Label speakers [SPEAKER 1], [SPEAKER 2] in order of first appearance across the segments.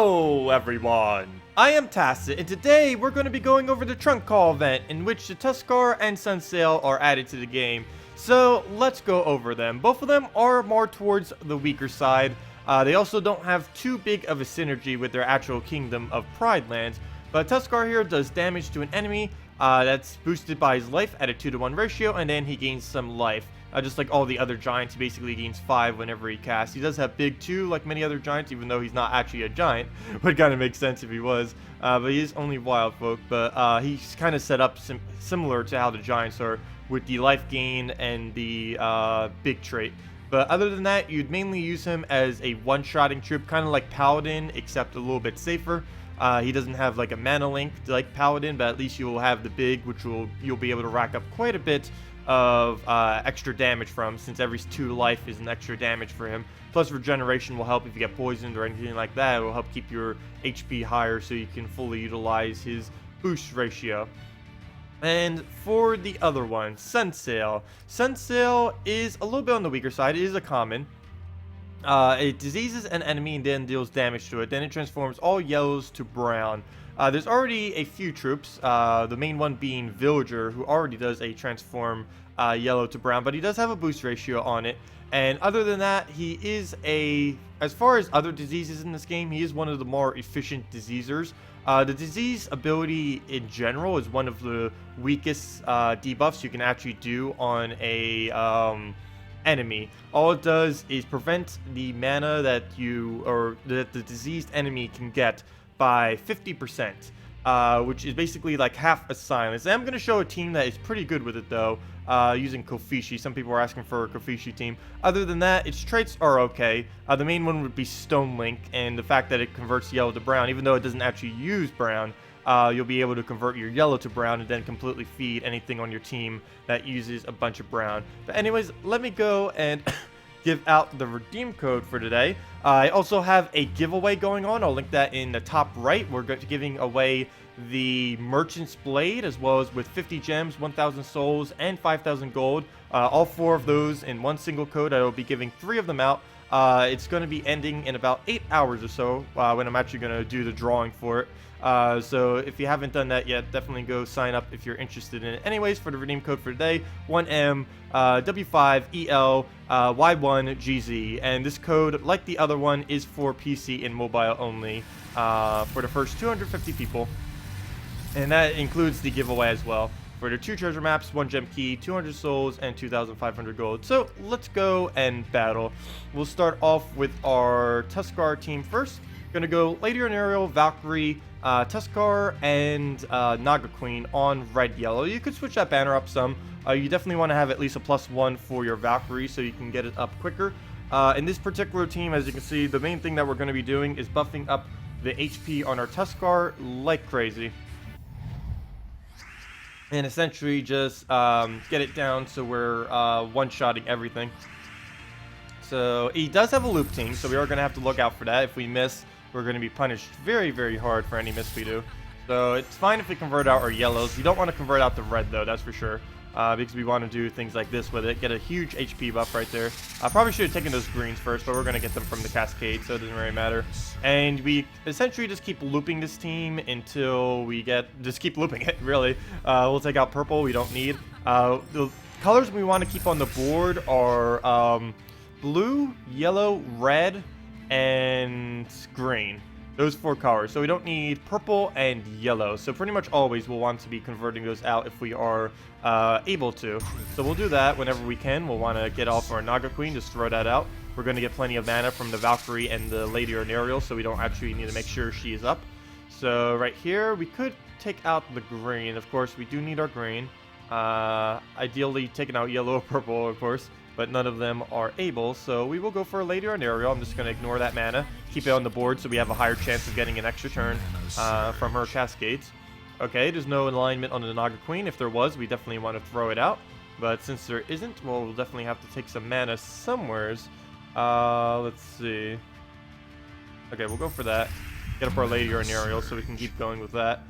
[SPEAKER 1] Hello everyone! I am Tacet, and today we're going to be going over the trunk call event in which the Tuscar and Sunsail are added to the game. So let's go over them. Both of them are more towards the weaker side. They also don't have too big of a synergy with their actual kingdom of Pride Lands. But Tuscar here does damage to an enemy that's boosted by his life at a 2-to-1 ratio, and then he gains some life. Just like all the other giants, he basically gains 5 whenever he casts. He does have big 2, like many other giants, even though he's not actually a giant. Would kind of make sense if he was. But he is only wild folk. But he's kind of set up similar to how the giants are, with the life gain and the big trait. But other than that, you'd mainly use him as a one-shotting troop, kind of like Paladin, except a little bit safer. He doesn't have like a mana link like Paladin, but at least you will have the big, which you'll be able to rack up quite a bit of extra damage from, since every 2 life is an extra damage for him. Plus regeneration will help if you get poisoned or anything like that. It will help keep your HP higher so you can fully utilize his boost ratio. And for the other one, Sunsail. Sunsail is a little bit on the weaker side. It is a common. It diseases an enemy and then deals damage to it. Then it transforms all yellows to brown. There's already a few troops, the main one being Villager, who already does a transform yellow to brown, but he does have a boost ratio on it. And other than that, he is as far as other diseases in this game, he is one of the more efficient diseasers. The disease ability in general is one of the weakest debuffs you can actually do on a enemy. All it does is prevent the mana that the diseased enemy can get by 50%, which is basically like half a silence. And I'm going to show a team that is pretty good with it though, using Kofishi. Some people are asking for a Kofishi team. Other than that, its traits are okay. The main one would be Stone Link, and the fact that it converts yellow to brown, even though it doesn't actually use brown, you'll be able to convert your yellow to brown and then completely feed anything on your team that uses a bunch of brown. But anyways, let me go and give out the redeem code for today. I also have a giveaway going on. I'll link that in the top right. We're giving away the Merchant's Blade, as well as with 50 gems, 1,000 souls, and 5,000 gold. All 4 of those in one single code. I will be giving 3 of them out. It's going to be ending in about 8 hours or so when I'm actually going to do the drawing for it. So if you haven't done that yet, definitely go sign up if you're interested in it. Anyways, for the redeem code for today, 1M W5EL Y1GZ, and this code, like the other one, is for PC and mobile only for the first 250 people, and that includes the giveaway as well for the 2 treasure maps, 1 gem key, 200 souls, and 2,500 gold. So let's go and battle. We'll start off with our Tuscar team first. Gonna go Lady Aerial, Valkyrie, Tuscar, and Naga Queen on red-yellow. You could switch that banner up some. You definitely want to have at least a +1 for your Valkyrie so you can get it up quicker. In this particular team, as you can see, the main thing that we're going to be doing is buffing up the HP on our Tuscar like crazy. And essentially just get it down so we're one-shotting everything. So he does have a loop team, so we are going to have to look out for that. If we miss, we're going to be punished very, very hard for any miss we do. So it's fine if we convert out our yellows. We don't want to convert out the red, though, that's for sure. Because we want to do things like this with it. Get a huge HP buff right there. I probably should have taken those greens first, but we're going to get them from the Cascade, so it doesn't really matter. And we essentially just keep looping this team until we just keep looping it, really. We'll take out purple, we don't need. The colors we want to keep on the board are blue, yellow, red, and green. Those 4 colors. So we don't need purple and yellow. So pretty much always we'll want to be converting those out if we are able to. So we'll do that whenever we can. We'll want to get off our Naga Queen, just throw that out. We're going to get plenty of mana from the Valkyrie and the Lady Aerial, so we don't actually need to make sure she is up. So right here, we could take out the green. Of course, we do need our green. Ideally taking out yellow or purple, of course, but none of them are able, so we will go for a Lady Aerial. I'm just going to ignore that mana, keep it on the board so we have a higher chance of getting an extra turn from her Cascades. Okay, there's no alignment on the Naga Queen. If there was, we definitely want to throw it out, but since there isn't, well, we'll definitely have to take some mana somewheres. Let's see. Okay, we'll go for that. Get up our Lady Aerial so we can keep going with that.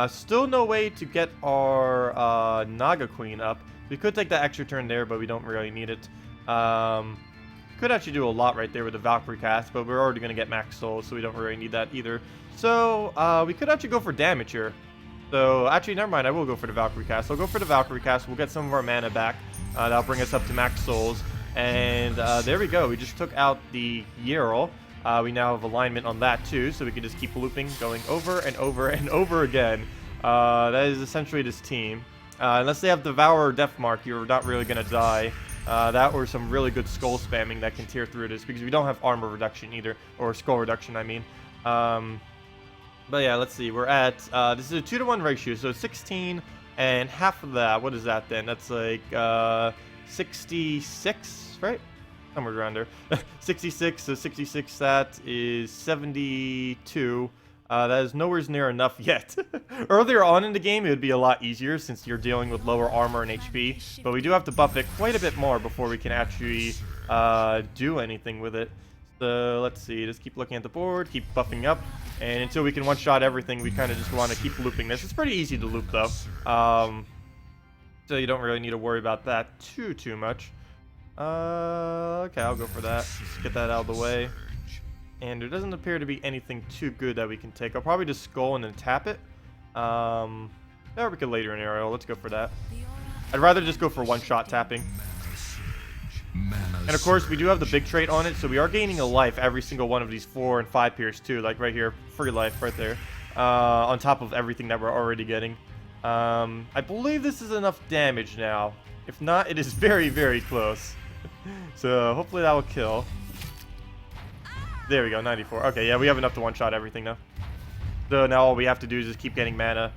[SPEAKER 1] Still no way to get our Naga Queen up. We could take that extra turn there, but we don't really need it. Could could actually do a lot right there with the Valkyrie cast, but we're already going to get max souls, so we don't really need that either. So, we could actually go for damage here. So, actually, never mind, I will go for the Valkyrie cast. I'll go for the Valkyrie cast, we'll get some of our mana back. That'll bring us up to max souls. And there we go, we just took out the Yarl. We now have alignment on that too, so we can just keep looping, going over and over and over again. That is essentially this team. Unless they have Devour or Death Mark, you're not really going to die. That or some really good skull spamming that can tear through this, because we don't have armor reduction either, or skull reduction, I mean. But yeah, let's see, we're at, this is a 2-to-1 ratio, so 16 and half of that, what is that then? That's like, 66, right? Somewhere around there. 66, so 66, that is 72. That is nowhere near enough yet. Earlier on in the game, it would be a lot easier since you're dealing with lower armor and HP, but we do have to buff it quite a bit more before we can actually do anything with it. So let's see, just keep looking at the board, keep buffing up, and until we can one-shot everything, we kind of just want to keep looping this. It's pretty easy to loop though, so you don't really need to worry about that too much. Okay, I'll go for that. Just get that out of the way. And there doesn't appear to be anything too good that we can take. I'll probably just skull and then tap it. Or we could later in the area. Let's go for that. I'd rather just go for one-shot tapping. And of course, we do have the big trait on it, so we are gaining a life every single one of these 4 and 5 pierce too. Like right here, free life right there. On top of everything that we're already getting. I believe this is enough damage now. If not, it is very, very close. So hopefully that will kill. There we go, 94. Okay, yeah, we have enough to one-shot everything now. So now all we have to do is just keep getting mana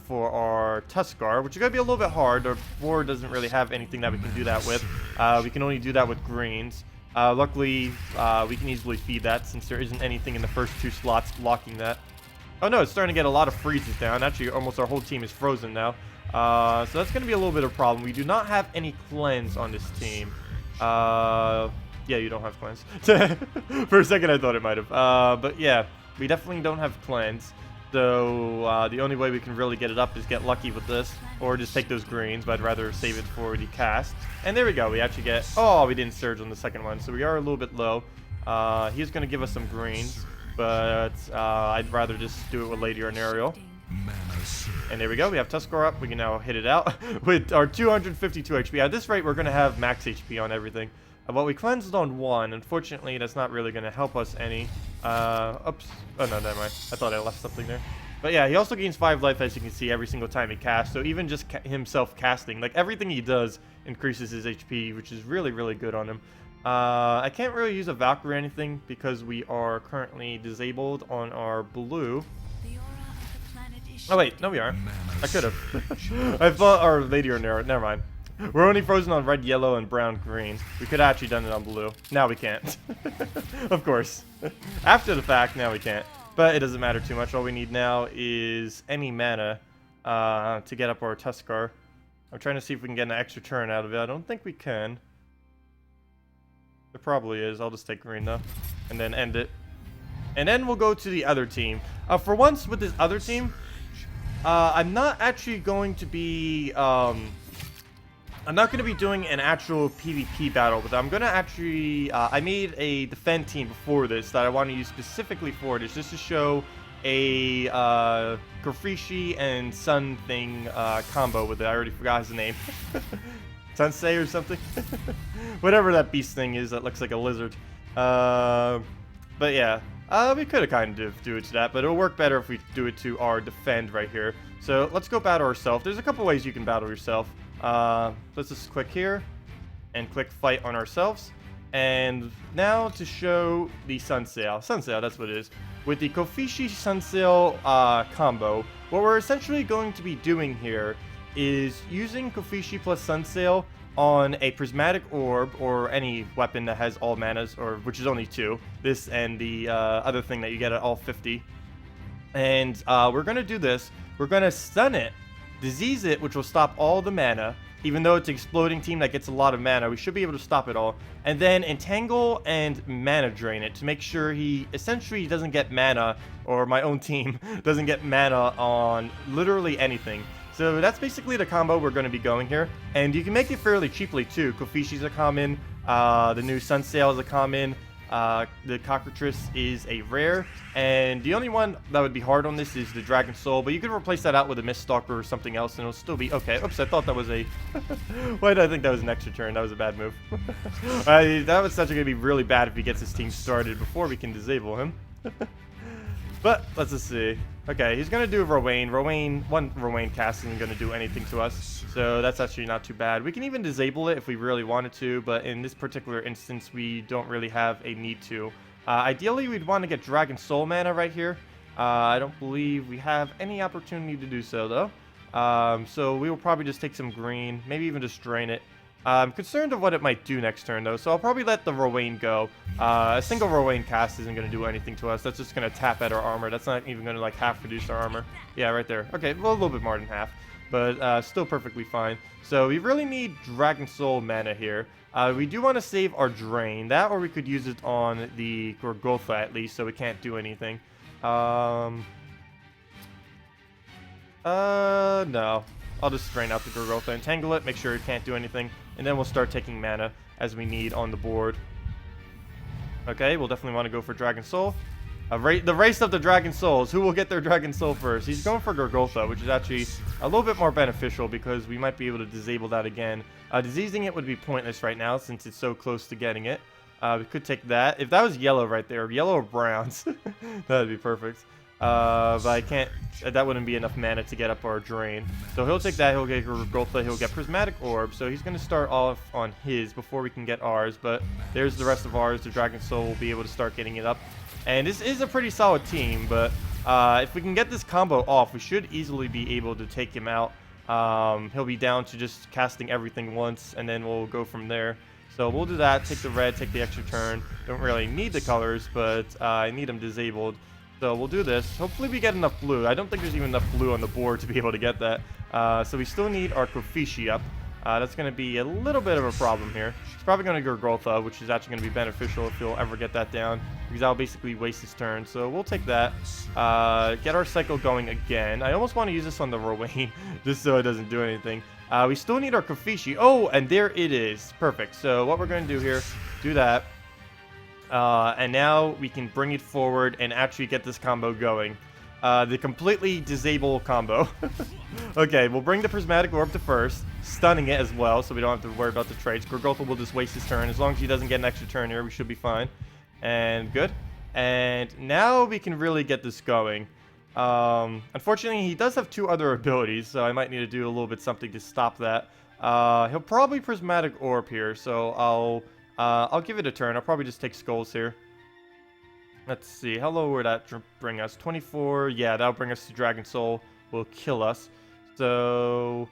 [SPEAKER 1] for our Tuscar, which is going to be a little bit hard. Our board doesn't really have anything that we can do that with. We can only do that with greens. Luckily, we can easily feed that since there isn't anything in the first 2 slots blocking that. Oh no, it's starting to get a lot of freezes down. Actually, almost our whole team is frozen now. So that's going to be a little bit of a problem. We do not have any cleanse on this team. Yeah, you don't have cleanse. For a second, I thought it might have. But yeah, we definitely don't have cleanse. So the only way we can really get it up is get lucky with this, or just take those greens, but I'd rather save it for the cast. And there we go. We actually get... Oh, we didn't surge on the second one, so we are a little bit low. He's going to give us some greens, but I'd rather just do it with Lady Arnariel. And there we go, we have Tuscar up. We can now hit it out with our 252 HP. At this rate, we're going to have max HP on everything. But we cleansed on 1. Unfortunately, that's not really going to help us any. Oops. Oh, no, never mind. I thought I left something there. But yeah, he also gains 5 life, as you can see, every single time he casts. So even just himself casting, like everything he does increases his HP, which is really, really good on him. I can't really use a Valkyrie or anything because we are currently disabled on our blue. Oh wait, no we aren't. I could have. I thought our Lady or never mind. We're only frozen on red, yellow, and brown, green. We could have actually done it on blue. Now we can't. Of course. After the fact, now we can't. But it doesn't matter too much. All we need now is any mana to get up our Tuscar. I'm trying to see if we can get an extra turn out of it. I don't think we can. There probably is. I'll just take green though. And then end it. And then we'll go to the other team. For once with this other team, I'm not actually going to be I'm not going to be doing an actual PvP battle with them. I'm going to actually I made a defend team before this that I want to use specifically for this, just to show a Grafrishi and Sun thing combo with it. I already forgot his name. Sunsail or something. Whatever that beast thing is that looks like a lizard. But yeah. We could have kind of do it to that, but it'll work better if we do it to our defend right here. So let's go battle ourselves. There's a couple ways you can battle yourself. Let's just click here and click fight on ourselves. And now to show the Sunsail. Sunsail, that's what it is. With the Kofishi Sunsail combo, what we're essentially going to be doing here is using Kofishi plus Sunsail on a prismatic orb or any weapon that has all manas, or which is only 2. This and the other thing that you get at all 50. And we're going to do this. We're going to stun it, disease it, which will stop all the mana. Even though it's an exploding team that gets a lot of mana, we should be able to stop it all. And then entangle and mana drain it to make sure he essentially doesn't get mana, or my own team doesn't get mana on literally anything. So that's basically the combo we're going to be going here. And you can make it fairly cheaply too. Kofishi's a common, The new Sunsail is a common. The Cockatrice is a rare, and the only one that would be hard on this is the Dragon Soul, but you could replace that out with a Miststalker or something else, and it'll still be okay. Oops, I thought that was a... Why did I think that was an extra turn? That was a bad move. That was such going to be really bad if he gets his team started before we can disable him. But, let's just see. Okay, he's going to do Rowan. One Rowan cast isn't going to do anything to us, so that's actually not too bad. We can even disable it if we really wanted to, but in this particular instance, we don't really have a need to. Ideally, we'd want to get Dragon Soul mana right here. I don't believe we have any opportunity to do so, though. So we will probably just take some green, maybe even just drain it. I'm concerned of what it might do next turn, though, so I'll probably let the Rowan go. A single Rowan cast isn't going to do anything to us. That's just going to tap at our armor. That's not even going to, like, half reduce our armor. Yeah, right there. Okay, well, a little bit more than half, but still perfectly fine. So we really need Dragon Soul mana here. We do want to save our Drain. That, or we could use it on the Gorgotha, at least, so it can't do anything. No. I'll just drain out the Gorgotha, entangle it, make sure it can't do anything, and then we'll start taking mana as we need on the board. Okay, we'll definitely want to go for Dragon Soul. The race of the Dragon Souls. Who will get their Dragon Soul first? He's going for Gorgotha, which is actually a little bit more beneficial because we might be able to disable that again. Diseasing it would be pointless right now since it's so close to getting it. We could take that. If that was yellow right there, yellow or browns, that would be perfect. But I can't, that wouldn't be enough mana to get up our drain. So he'll take that, he'll get Gorgotha, he'll get Prismatic Orb. So he's going to start off on his before we can get ours. But there's the rest of ours. The Dragon Soul will be able to start getting it up. And this is a pretty solid team, but if we can get this combo off, we should easily be able to take him out. He'll be down to just casting everything once, and then we'll go from there. So we'll do that, take the red, take the extra turn. Don't really need the colors, but I need them disabled. So we'll do this. Hopefully we get enough blue. I don't think there's even enough blue on the board to be able to get that. So we still need our Kofishi up. That's going to be a little bit of a problem here. It's probably going to go Gorgotha, which is actually going to be beneficial if he'll ever get that down, because that'll basically waste his turn. So we'll take that. Get our cycle going again. I almost want to use this on the Rowan, just so it doesn't do anything. We still need our Kofishi. Oh, and there it is. Perfect. So what we're going to do here, do that. And now we can bring it forward and actually get this combo going. The completely disable combo. Okay, we'll bring the Prismatic Orb to first, stunning it as well, so we don't have to worry about the trades. Gorgotha will just waste his turn. As long as he doesn't get an extra turn here, we should be fine. And good. And now we can really get this going. Unfortunately, he does have two other abilities, so I might need to do a little bit something to stop that. He'll probably Prismatic Orb here, so I'll give it a turn. I'll probably just take Skulls here. Let's see. How low would that bring us? 24. Yeah, that'll bring us to Dragon Soul. Will kill us. So...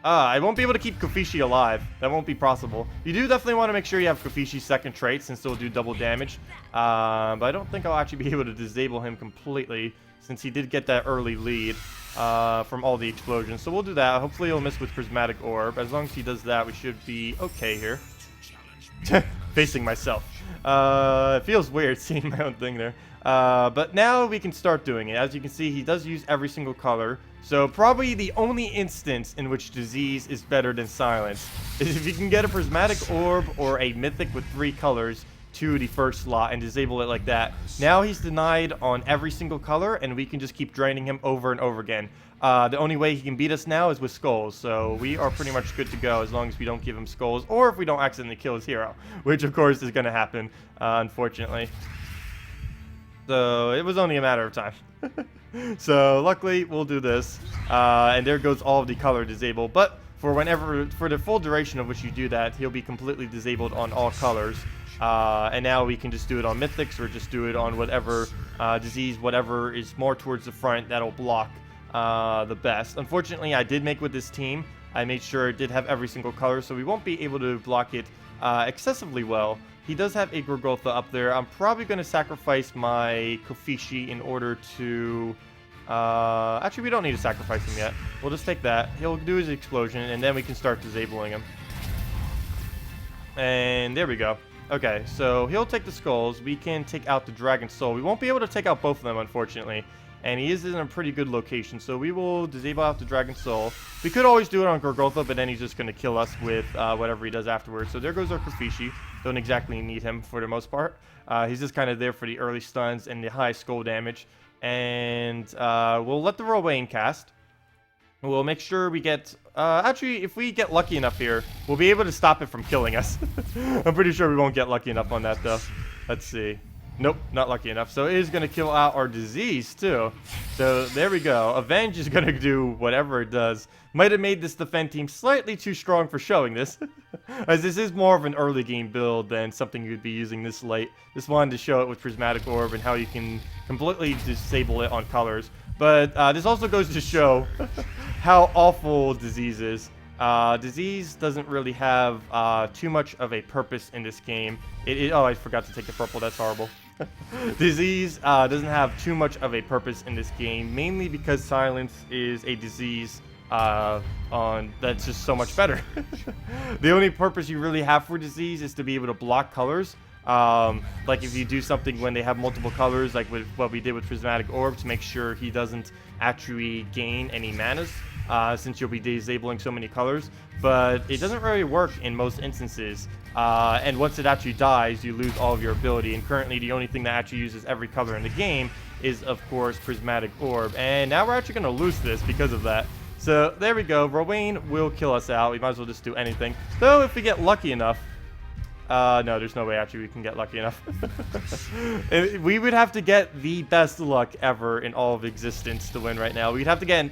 [SPEAKER 1] I won't be able to keep Kofishi alive. That won't be possible. You do definitely want to make sure you have Kofishi's second trait, since it'll do double damage. But I don't think I'll actually be able to disable him completely, since he did get that early lead from all the explosions. So we'll do that. Hopefully he'll miss with Prismatic Orb. As long as he does that, we should be okay here. Facing myself. It feels weird seeing my own thing there. But now we can start doing it. As you can see, he does use every single color. So probably the only instance in which Disease is better than Silence is if you can get a Prismatic Orb or a Mythic with 3 colors to the first slot and disable it like that. Now he's denied on every single color, and we can just keep draining him over and over again. The only way he can beat us now is with Skulls, so we are pretty much good to go as long as we don't give him Skulls, or if we don't accidentally kill his hero, which of course is going to happen, unfortunately. So it was only a matter of time. So luckily we'll do this, and there goes all of the color disable, but for the full duration of which you do that, he'll be completely disabled on all colors. And now we can just do it on Mythics, or just do it on whatever disease, whatever is more towards the front that'll block the best. Unfortunately, I did make with this team. I made sure it did have every single color, so we won't be able to block it excessively well. He does have a Gorgotha up there. I'm probably going to sacrifice my Kofishi in order to... actually, we don't need to sacrifice him yet. We'll just take that. He'll do his explosion, and then we can start disabling him. And there we go. Okay, so he'll take the Skulls. We can take out the Dragon Soul. We won't be able to take out both of them, unfortunately. and he is in a pretty good location. So we will disable out the Dragon Soul. We could always do it on Gorgotha, but then he's just going to kill us with whatever he does afterwards. So there goes our Kofishi. Don't exactly need him for the most part. He's just kind of there for the early stuns and the high skull damage. And we'll let the Rowain cast. We'll make sure we get... actually, if we get lucky enough here, we'll be able to stop it from killing us. I'm pretty sure we won't get lucky enough on that, though. Let's see. Nope, not lucky enough. So it is going to kill out our disease, too. So there we go. Avenge is going to do whatever it does. Might have made this defend team slightly too strong for showing this. As this is more of an early game build than something you'd be using this late. Just wanted to show it with Prismatic Orb and how you can completely disable it on colors. But this also goes to show how awful Disease is. Disease doesn't really have too much of a purpose in this game. Oh, I forgot to take the purple. That's horrible. Disease doesn't have too much of a purpose in this game, mainly because Silence is a disease that's just so much better. The only purpose you really have for Disease is to be able to block colors. Like if you do something when they have multiple colors, like with what we did with Prismatic Orb, to make sure he doesn't actually gain any manas, since you'll be disabling so many colors. But it doesn't really work in most instances, and once it actually dies, you lose all of your ability. And currently the only thing that actually uses every color in the game is, of course, Prismatic Orb. And now we're actually going to lose this because of that. So there we go. Rowain will kill us out. We might as well just do anything. Though if we get lucky enough, no, there's no way actually we can get lucky enough. We would have to get the best luck ever in all of existence to win right now. We'd have to get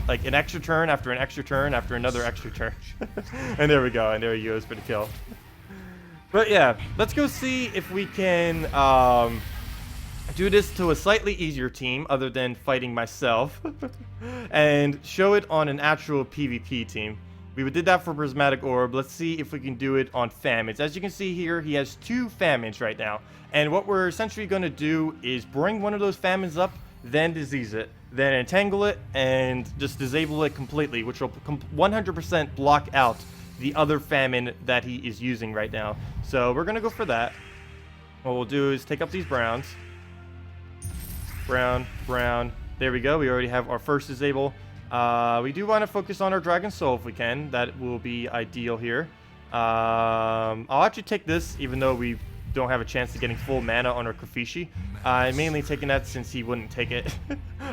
[SPEAKER 1] like an extra turn after an extra turn after another extra turn. And there we go. And there he goes for the kill. But yeah, let's go see if we can do this to a slightly easier team other than fighting myself. And show it on an actual PvP team. We did that for Prismatic Orb. Let's see if we can do it on Famines. As you can see here, he has 2 Famines right now. And what we're essentially going to do is bring one of those Famines up, then disease it, then entangle it, and just disable it completely, which will 100% block out the other Famine that he is using right now. So we're going to go for that. What we'll do is take up these browns. Brown, brown. There we go. We already have our first disable. We do want to focus on our Dragon Soul if we can. That will be ideal here. I'll actually take this, even though we don't have a chance of getting full mana on our Kofishi. I'm mainly taking that since he wouldn't take it.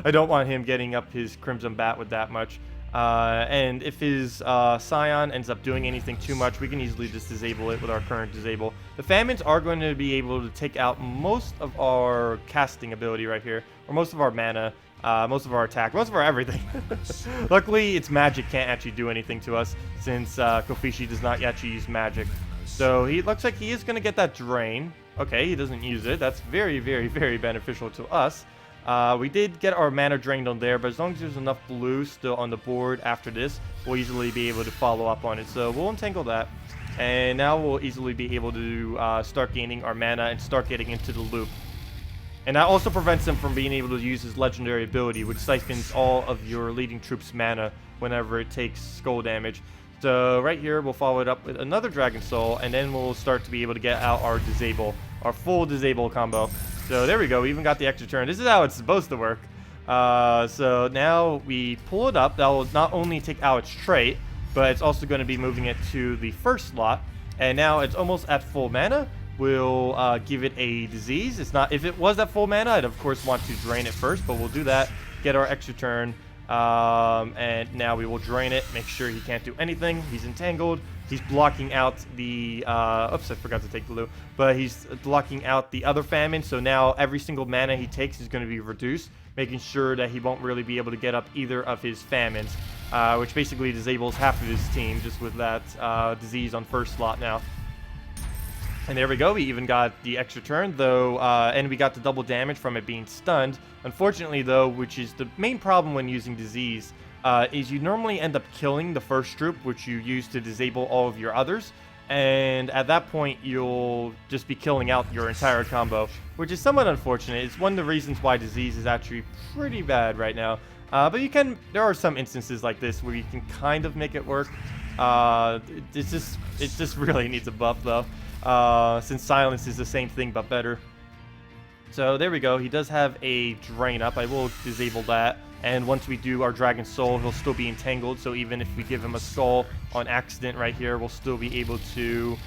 [SPEAKER 1] I don't want him getting up his Crimson Bat with that much. And if his Scion ends up doing anything too much, we can easily just disable it with our current disable. The Famines are going to be able to take out most of our casting ability right here, or most of our mana. Most of our attack, most of our everything. Luckily, its magic can't actually do anything to us since Kofishi does not actually use magic. So he looks like he is going to get that drain. Okay, he doesn't use it. That's very, very, very beneficial to us. We did get our mana drained on there, but as long as there's enough blue still on the board after this, we'll easily be able to follow up on it. So we'll entangle that. And now we'll easily be able to start gaining our mana and start getting into the loop. And that also prevents him from being able to use his legendary ability, which siphons all of your leading troops' mana whenever it takes skull damage. So right here, we'll follow it up with another Dragon Soul, and then we'll start to be able to get out our disable, our full disable combo. So there we go. We even got the extra turn. This is how it's supposed to work. So now we pull it up. That will not only take out its trait, but it's also going to be moving it to the first slot. And now it's almost at full mana. We'll give it a disease. It's not, if it was at full mana, I'd of course want to drain it first, but we'll do that, get our extra turn, and now we will drain it, make sure he can't do anything. He's entangled. He's blocking out the, oops, I forgot to take blue, but he's blocking out the other Famine, so now every single mana he takes is going to be reduced, making sure that he won't really be able to get up either of his Famines, which basically disables half of his team just with that disease on first slot now. And there we go, we even got the extra turn, though, and we got the double damage from it being stunned. Unfortunately, though, which is the main problem when using disease, is you normally end up killing the first troop, which you use to disable all of your others. And at that point, you'll just be killing out your entire combo, which is somewhat unfortunate. It's one of the reasons why disease is actually pretty bad right now. But you can, there are some instances like this where you can kind of make it work. It just really needs a buff, though. Since Silence is the same thing but better. So there we go. He does have a drain up. I will disable that. And once we do our Dragon Soul, he'll still be entangled. So even if we give him a skull on accident right here, we'll still be able to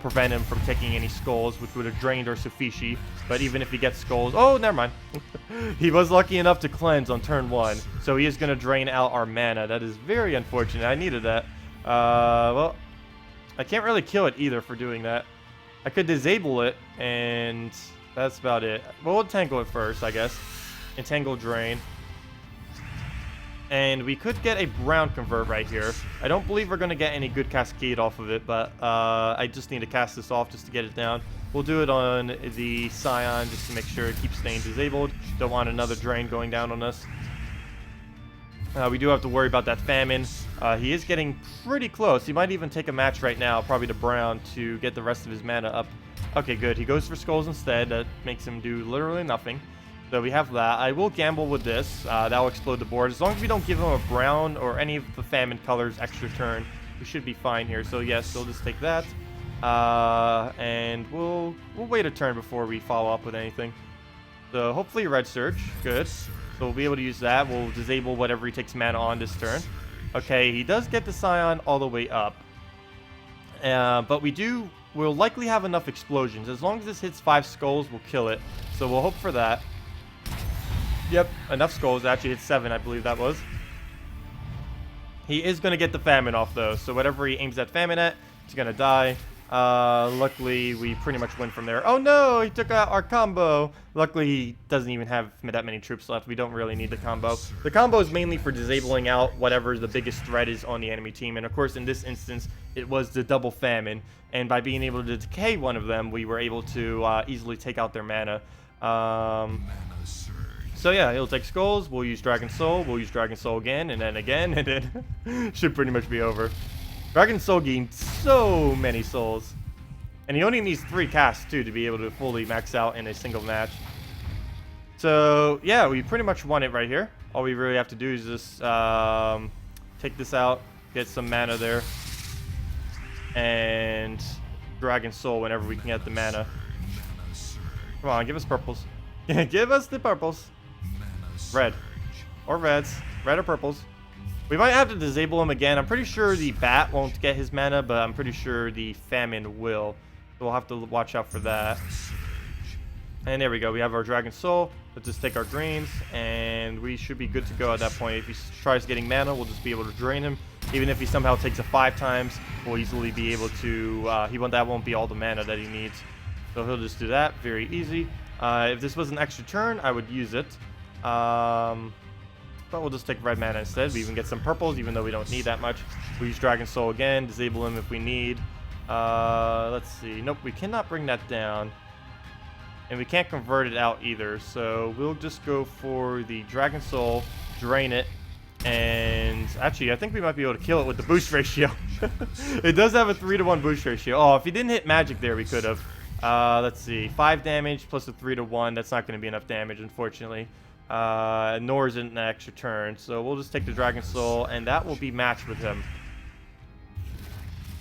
[SPEAKER 1] prevent him from taking any skulls, which would have drained our Suffishi. But even if he gets skulls... Oh, never mind. He was lucky enough to cleanse on turn 1. So he is going to drain out our mana. That is very unfortunate. I needed that. Well, I can't really kill it either for doing that. I could disable it, and that's about it. We'll entangle it first, I guess. Entangle drain. And we could get a brown convert right here. I don't believe we're going to get any good cascade off of it, but I just need to cast this off just to get it down. We'll do it on the Scion just to make sure it keeps staying disabled. Don't want another drain going down on us. We do have to worry about that famine. He is getting pretty close. He might even take a match right now, probably to brown, to get the rest of his mana up. Okay, good. He goes for skulls instead. That makes him do literally nothing. So we have that. I will gamble with this. That will explode the board. As long as we don't give him a brown or any of the famine colors extra turn, we should be fine here. So yes, we'll just take that. And we'll wait a turn before we follow up with anything. So hopefully Red Surge. Good. So we'll be able to use that. We'll disable whatever he takes mana on this turn. Okay, he does get the Scion all the way up. But we'll likely have enough explosions. As long as this hits 5 skulls, we'll kill it. So we'll hope for that. Yep, enough skulls. Actually, hit 7, I believe that was. He is going to get the famine off, though. So whatever he aims that famine at, he's going to die. Luckily, we pretty much win from there. Oh, no! He took out our combo. Luckily, he doesn't even have that many troops left. We don't really need the combo. The combo is mainly for disabling out whatever the biggest threat is on the enemy team. And, of course, in this instance, it was the double famine. And by being able to decay one of them, we were able to easily take out their mana. So yeah, he'll take skulls, we'll use Dragon Soul, we'll use Dragon Soul again, and then should pretty much be over. Dragon Soul gained so many souls. And he only needs 3 casts too to be able to fully max out in a single match. So yeah, we pretty much won it right here. All we really have to do is just take this out, get some mana there, and Dragon Soul whenever we can get the mana. Come on, give us purples. Give us the purples. Red. Or reds. Red or purples. We might have to disable him again. I'm pretty sure the bat won't get his mana, but I'm pretty sure the famine will. So we'll have to watch out for that. And there we go. We have our Dragon Soul. Let's just take our drains, and we should be good to go at that point. If he tries getting mana, we'll just be able to drain him. Even if he somehow takes it 5 times, we'll easily be able to... that won't be all the mana that he needs. So he'll just do that. Very easy. If this was an extra turn, I would use it. But we'll just take red mana instead. We even get some purples, even though we don't need that much. We use Dragon Soul again. Disable him if we need. Let's see. Nope, we cannot bring that down. And we can't convert it out either. So we'll just go for the Dragon Soul, drain it. And actually, I think we might be able to kill it with the boost ratio. It does have a 3-to-1 boost ratio. Oh, if he didn't hit magic there, we could have. Let's see. 5 damage plus a 3-to-1. That's not going to be enough damage, unfortunately. Nor is it an extra turn. So we'll just take the Dragon Soul, and that will be matched with him.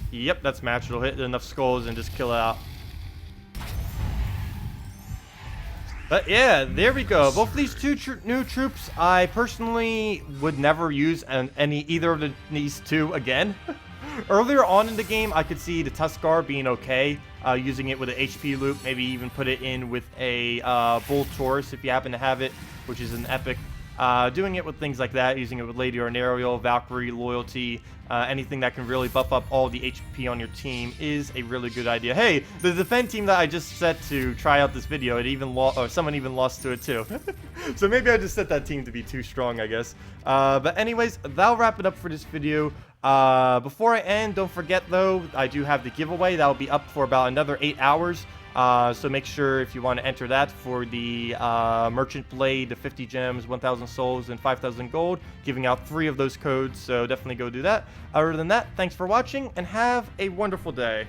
[SPEAKER 1] Yep, that's matched. It'll hit enough skulls and just kill it out. But yeah, there we go. Both of these two new troops, I personally would never use either of these two again. Earlier on in the game, I could see the Tuscar being okay, using it with an HP loop, maybe even put it in with a Bull Taurus if you happen to have it, which is an epic. Doing it with things like that, using it with Lady Ornariel, Valkyrie, Loyalty, anything that can really buff up all the HP on your team is a really good idea. Hey, the defend team that I just set to try out this video, someone even lost to it too. So maybe I just set that team to be too strong, I guess. But anyways, that'll wrap it up for this video. Before I end, don't forget though, I do have the giveaway. That'll be up for about another 8 hours. So make sure if you want to enter that for the Merchant Blade, the 50 gems, 1,000 souls, and 5,000 gold, giving out 3 of those codes, so definitely go do that. Other than that, thanks for watching, and have a wonderful day.